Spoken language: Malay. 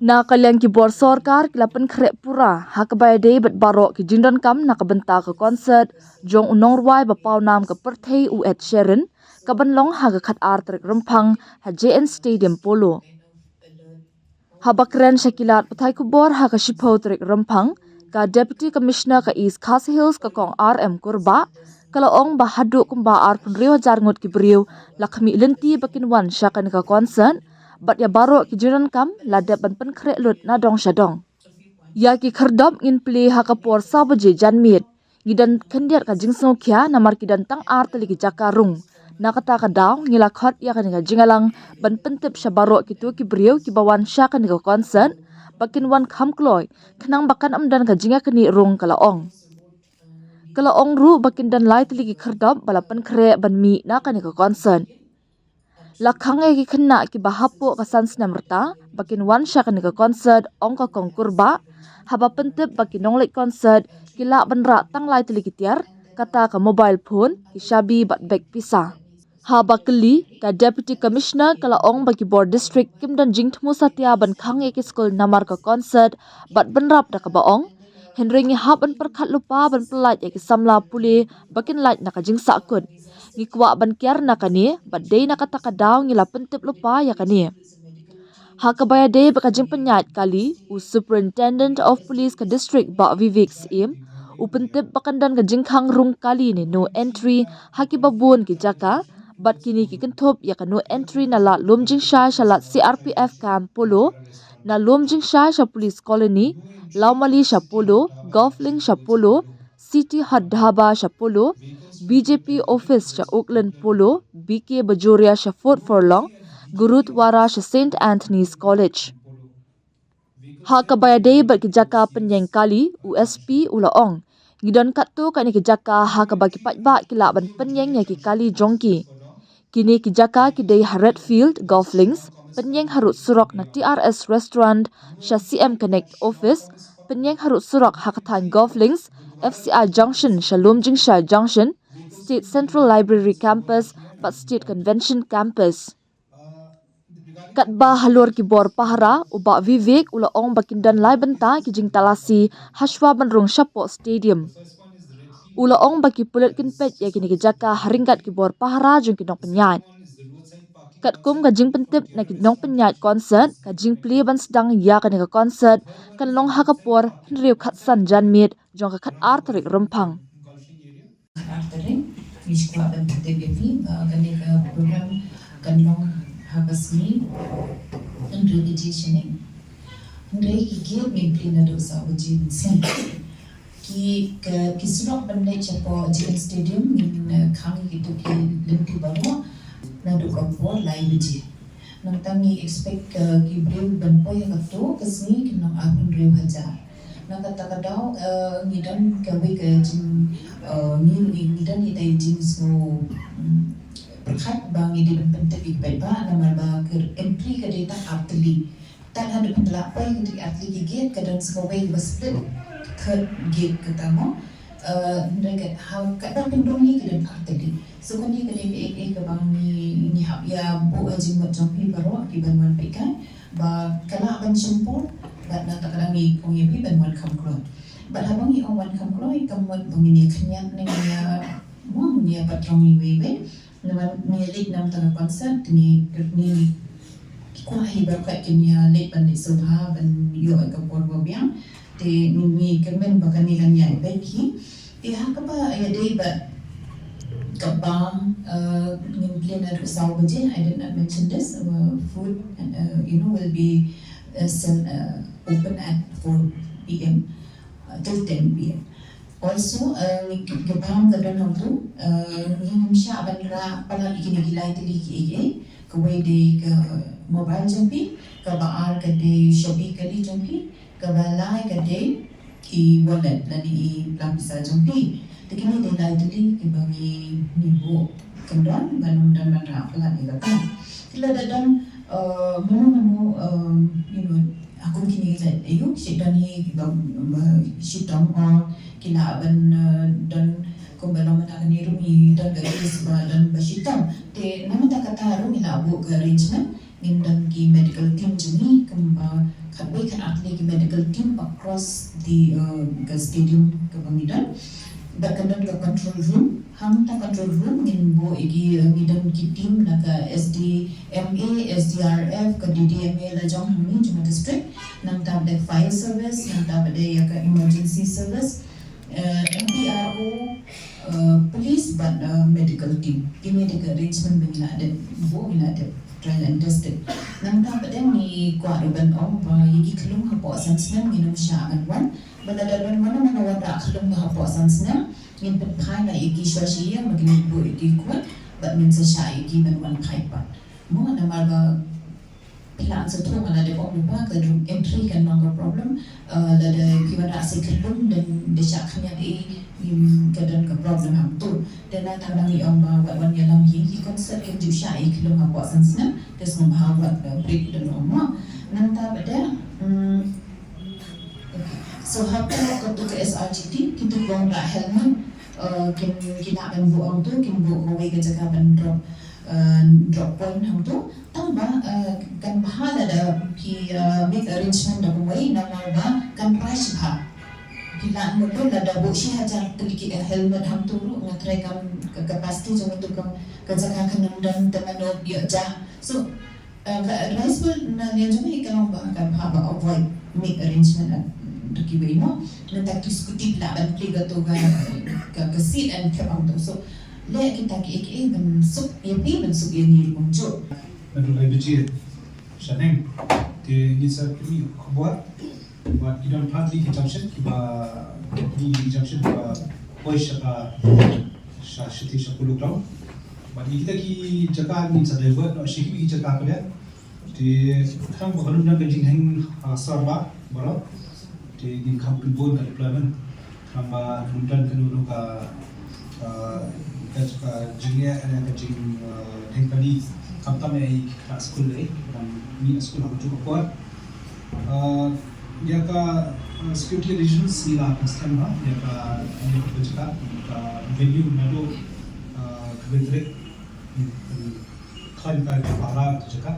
Nakaliang kibor sorkar kilapan krek pura hakabaya day bat barok ki jindan kam nakabenta ke konsert jong unong ruai bapau nam ke perthei u Ed Sheeran kabanlong haga khat artrek rempang ha JN Stadium Polo. Habakren Shakilat pathai kubor haga shipau trek rempang ka Deputy Commissioner ka East Khasi Hills ka kong RM Kurba kalaong bahadu kumba arpun riwa jarngut ki beriu lakmi lenti bakin wan syakan ka concern bat ya baro ki jiran kam ladap ban pen krek lut na dong syadong. Ya ki kherdop ngin pli hakapor sabaje janmit ngidan kendiat ka jingsno kya namar kidan tang ar tali ki jakarung nakata ka daw ngilakhat ya kan ka jingalang ban pentip syabaro ki tu ki beriu ki bawan syakan ka concern bakin wan khamkloi khnang bakan amdan ka jinga kini rung kalaong. Kalaong ru bakin dan lai tali ki kherdop balapan krek ban mi na kan ka concern. Lakhang ki kena ki bahapu ka sansna merta bakin wan syakan ka concert ong ka kongkurba haba pentip bakin nonglik concert kila benra tang lai tali ki tiar kata ka mobile phone ki shabi bat bag pisa. Haba keli ka Deputy Commissioner kala ong bagi board district kim dan jing thmu satya ban khang ki school namar ka concert bat benrap da ka baong Henry hab ban perkhat lupa ban pelat ki samla puli bakin light na ka jing sakut ngi kwa ban kiar na kani bat day na kata ka daw ngi la pentip lupa ya kani. Hakabaya day bakajing penyat kali u Superintendent of Police ka district ba Vivek Sim u pentip bakandan ka jingkhang rung kali ni no entry haki babun ki jaka bat kini ki kenthop ya ka no entry na la lumjing sha shalat CRPF camp Polo na lumjing sha police colony Laumali sha Polo Golfling sha Polo City Hut Dhaba sha Polo BJP office sha Oakland Polo BK Bajoria sha Fort Furlong Gurudwara sha St Anthony's College. Hakabaya day bat ki jaka penyeng kali USP ulaong ngidon kattu ka ni ki jaka hakabagi patba kila ban penyeng ya ki kali jongki kini ki jaka ki day Redfield Golf Links penyeng harut surok na TRS restaurant sha CM Connect office penyeng harut surok hakatan Golf Links FCI Junction sha Lumjing Sha Junction State Central Library Campus bat State Convention Campus. Katba halur ki bor pahara uba Vivek ula ong bakindan lai benta ki jing talasi Hashwa Banrung Shapo Stadium. Ula ong baki pulet kinpet ya kini ki jaka haringkat ki bor pahara jung ki nong penyat. Katkum ka jing pentip na ki nong penyat concert ka jing pli ban sedang ya kani ka concert kan long hakapor henriu khatsan janmit jong ka khat artarik rempang. Artarik wishkwa ban pentip yapi kani ka program kan long habasni henriu dijitioning henriu ki gil mimpi na dosa ujin sen ki surok bandai chapo JN Stadium in khangi gitu ki limpi baru na do kapo lai biji nang tangi expect ki bril ban poy kato kasni kinang ahun rew hajar na kata kadau ngidan kawe ke jin ngidan ni dai jin so perkhat bang ide pentek ibai ba namar ba ke entry ke data artli tan hadu penlapai ke artli ki gate kadan skawe baslet third gate katamo mereka how kadang pendung ni kedan artli so kani kani ek bang ni hab ya bu ajing macam pi baro ki banwan pikan ba kala ban sempur bat na takadang ni kong yepi banwan kamklo bat habang i on kamklo i kamwan bangini khnyan ni ya mo ni patrong ni webe nama ni lit nam tanga concert ni kwa hibar ka kinya lit ban ni subha ban yo ka por bobiang te ni kemen bakani kan ya beki te hakaba ya dei ba kabam nin plan at Saubaje. I did not mention this food and will be open at 4 p.m. Till 10 p.m. Also, gabam gadan tu sya banra pala ikinigilay tili ki kawai de mobile jampi kabaar kade Shopee kali jampi kabalai kade ki wallet lani lapisa jampi tikini de lai tili ki bangi nibo kendan banum dan manra pala ni gakan kila dadan manu aku kini ayo sidani sidang kila ban dan kumbalang mata ni rumi dan garis dan basitam te nama tak kata rumi la abu arrangement ngindang ki medical team jeni kemba kadway kan atli ki medical team across the stadium kebangidan berkenaan ke control room hang ta control room ngin bo igi ngidang ki team naga SDMA SDRF ke DDMA la jong hami Juma district nang ta de fire service nang ta de ya ka emergency service MPRO police but medical team ini medical arrangement bina ada bo ina ada trial and tested nang ta pada ni kwa ruban om ba yigi kelung hapo sansna minum syaan wan badadalan mana wada kelung hapo sansna ngin penpai na yigi syashia magini bo yigi kuat but min sa sya yigi ban wan kaipa mo na marga plan sa tu ngala de om ba ka drum entry kan no problem la de kiwada se kelung dan de sya khanya de kadang ke problem ham tu dan na tang dangi om ba wan yalam hi concert ke ju sya ik kelung hapo sansna des ngam ha wat break dan om nang ta bada so hapo ko tu ke SRGT kita gong ra helmet kin kina ban buang tu kin bu ko ke jaga ban drop point ham tu tang ba kan bahala da ki make arrangement da buai na ba kan price ha kila mo tu la da bu shi hajar teliki helmet ham tu ngatrai kam capacity jong tu kam kan jaga kan dan temano dia ja so advisable na niya jom ikan ba kan ba avoid make arrangement to mo nanti diskuti laban pliga to ga seat and cap out so le kita ki bensuk bensuk ni muncul Menurut saya Shaneng di nisar kami khabar buat kita partly junction kita di junction kita pois ka shashiti shapulu ground buat kita ki jaga ni sadai buat no shiki ki jaga ka di khang bakalum na beijing hang sarba baro di kham pun ka deployment kamba nuntan kanu ka junior and jing hengkali kamta me ka school le dan mi school ham chu ko ya ka security regions ni la kastan ba ya ka ni ko jaka ka venue na do khabetre khan ka para jaka